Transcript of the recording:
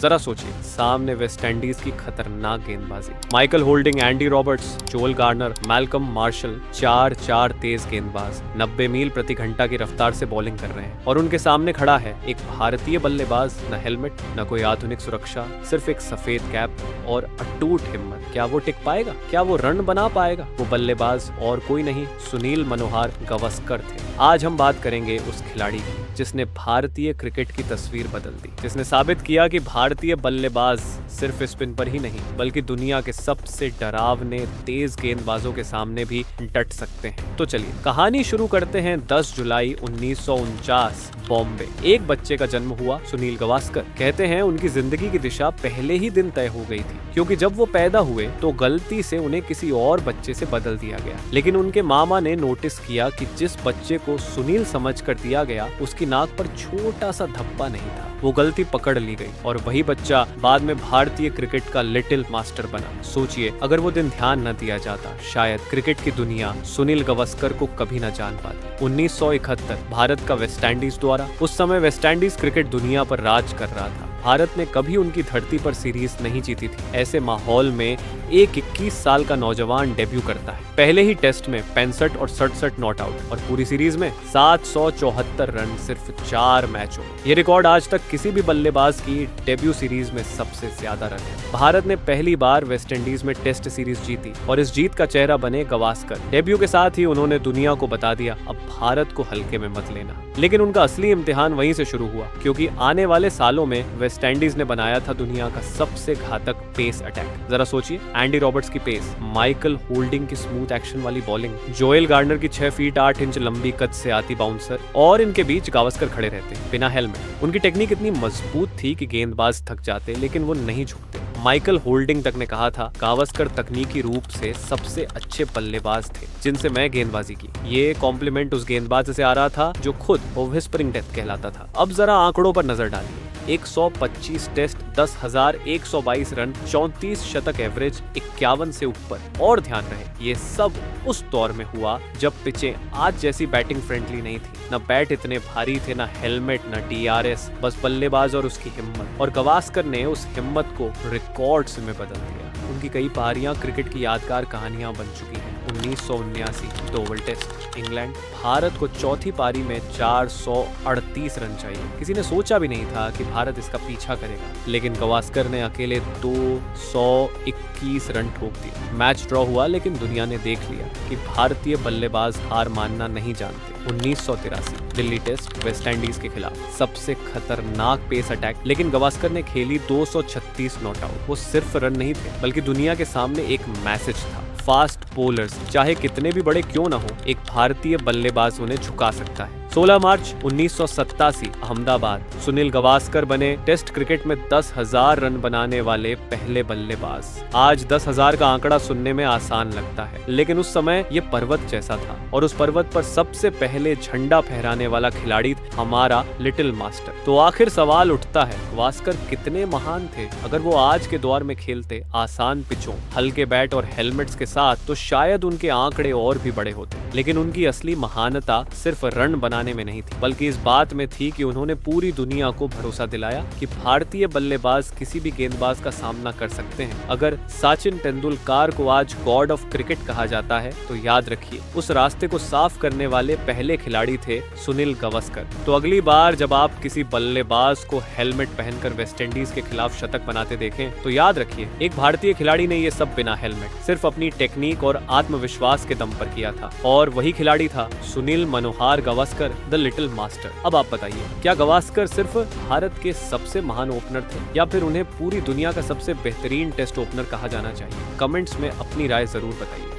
जरा सोचिए, सामने वेस्ट इंडीज की खतरनाक गेंदबाजी, Michael holding, Andy Roberts, Joel Garner, Malcolm martial, चार तेज गेंदबाज 90 मील प्रति घंटा की रफ्तार से बॉलिंग कर रहे हैं और उनके सामने खड़ा है एक भारतीय बल्लेबाज, न हेलमेट न कोई आधुनिक सुरक्षा, सिर्फ एक सफेद कैप और अटूट हिम्मत। क्या वो टिक पाएगा? क्या वो रन बना पाएगा? वो बल्लेबाज और कोई नहीं, सुनील मनोहर गावस्कर थे। आज हम बात करेंगे उस खिलाड़ी की जिसने भारतीय क्रिकेट की तस्वीर बदल दी, जिसने साबित किया कि भारतीय बल्लेबाज सिर्फ स्पिन पर ही नहीं बल्कि दुनिया के सबसे डरावने तेज गेंदबाजों के सामने भी डट सकते हैं। तो चलिए कहानी शुरू करते हैं। 10 जुलाई 1949 बॉम्बे। एक बच्चे का जन्म हुआ, सुनील गावस्कर। कहते हैं उनकी जिंदगी की दिशा पहले ही दिन तय हो गई थी, क्योंकि जब वो पैदा हुए तो गलती से उन्हें किसी और बच्चे से बदल दिया गया। लेकिन उनके मामा ने नोटिस किया कि जिस बच्चे को सुनील समझकर दिया गया उसकी नाक पर छोटा सा धब्बा नहीं था। वो गलती पकड़ ली गई और वही बच्चा बाद में भारतीय क्रिकेट का लिटिल मास्टर बना। सोचिए, अगर वो दिन ध्यान न दिया जाता, शायद क्रिकेट की दुनिया सुनील गावस्कर को कभी न जान पाती। 1971 भारत का वेस्ट इंडीज द्वारा। उस समय वेस्ट इंडीज क्रिकेट दुनिया पर राज कर रहा था। भारत ने कभी उनकी धरती पर सीरीज नहीं जीती थी। ऐसे माहौल में एक 21 साल का नौजवान डेब्यू करता है। पहले ही टेस्ट में 65 और 67 नॉट आउट और पूरी सीरीज में 774 रन सिर्फ 4 मैचों में। ये रिकॉर्ड आज तक किसी भी बल्लेबाज की डेब्यू सीरीज में सबसे ज्यादा रन है। भारत ने पहली बार वेस्ट इंडीज में टेस्ट सीरीज जीती और इस जीत का चेहरा बने गावस्कर। डेब्यू के साथ ही उन्होंने दुनिया को बता दिया, अब भारत को हल्के में मत लेना। लेकिन उनका असली इम्तिहान वहीं से शुरू हुआ, क्योंकि आने वाले सालों में वेस्ट इंडीज ने बनाया था दुनिया का सबसे घातक पेस अटैक। जरा सोचिए, एंडी रॉबर्ट्स की पेस, माइकल होल्डिंग की स्मूथ एक्शन वाली बॉलिंग, जोएल गार्नर की 6 फीट 8 इंच लंबी कद से आती बाउंसर, और इनके बीच गावस्कर खड़े रहते बिना हेलमेट। उनकी टेक्निक इतनी मजबूत थी कि गेंदबाज थक जाते, लेकिन वो नहीं झुकते। माइकल होल्डिंग तक ने कहा था, गावस्कर तकनीकी रूप से सबसे अच्छे बल्लेबाज थे जिनसे मैं गेंदबाजी की। ये कॉम्प्लीमेंट उस गेंदबाज से आ रहा था जो खुद व्हिस्परिंग डेथ कहलाता था। अब जरा आंकड़ों पर नजर डालिए। 125 टेस्ट, 10,122 रन, 34 शतक एवरेज, 51 से ऊपर। और ध्यान रहे, ये सब उस दौर में हुआ जब पिचें आज जैसी बैटिंग फ्रेंडली नहीं थी। न बैट इतने भारी थे, न हेलमेट, न DRS, बस बल्लेबाज और उसकी हिम्मत। और गावस्कर ने उस हिम्मत को रिकॉर्ड्स में बदल दिया। उनकी कई पारियां क्रिकेट की यादगार कहानियां बन चुकी हैं। 1979 ओवल टेस्ट, इंग्लैंड। भारत को चौथी पारी में 438 रन चाहिए। किसी ने सोचा भी नहीं था कि भारत इसका पीछा करेगा, लेकिन गावस्कर ने अकेले 221 रन ठोक दिए। मैच ड्रॉ हुआ, लेकिन दुनिया ने देख लिया कि भारतीय बल्लेबाज हार मानना नहीं जानते। 1983 दिल्ली टेस्ट, वेस्ट इंडीज के खिलाफ, सबसे खतरनाक पेस अटैक, लेकिन गावस्कर ने खेली 236 नॉट आउट। वो सिर्फ रन नहीं थे, बल्कि दुनिया के सामने एक मैसेज था। फास्ट बॉलर्स चाहे कितने भी बड़े क्यों ना हो, एक भारतीय बल्लेबाज उन्हें झुका सकता है। 16 मार्च 1987 अहमदाबाद, सुनील गावस्कर बने टेस्ट क्रिकेट में 10,000 रन बनाने वाले पहले बल्लेबाज। आज 10,000 का आंकड़ा सुनने में आसान लगता है, लेकिन उस समय ये पर्वत जैसा था और उस पर्वत पर सबसे पहले झंडा फहराने वाला खिलाड़ी हमारा लिटिल मास्टर। तो आखिर सवाल उठता है, गावस्कर कितने महान थे? अगर वो आज के दौर में खेलते, आसान पिचों, हल्के बैट और हेलमेट्स के साथ, तो शायद उनके आंकड़े और भी बड़े होते। लेकिन उनकी असली महानता सिर्फ रन बनाने में नहीं थी, बल्कि इस बात में थी कि उन्होंने पूरी दुनिया को भरोसा दिलाया कि भारतीय बल्लेबाज किसी भी गेंदबाज का सामना कर सकते हैं। अगर सचिन तेंदुलकर को आज गॉड ऑफ क्रिकेट कहा जाता है, तो याद रखिए, उस रास्ते को साफ करने वाले पहले खिलाड़ी थे सुनील गावस्कर। तो अगली बार जब आप किसी बल्लेबाज को हेलमेट पहनकर वेस्ट इंडीज के खिलाफ शतक बनाते देखें, तो याद रखिए, एक भारतीय खिलाड़ी ने ये सब बिना हेलमेट, सिर्फ अपनी टेक्निक और आत्मविश्वास के दम पर किया था। और वही खिलाड़ी था सुनील मनोहर गावस्कर, द लिटिल मास्टर। अब आप बताइए, क्या गावस्कर सिर्फ भारत के सबसे महान ओपनर थे, या फिर उन्हें पूरी दुनिया का सबसे बेहतरीन टेस्ट ओपनर कहा जाना चाहिए? कमेंट्स में अपनी राय जरूर बताइए।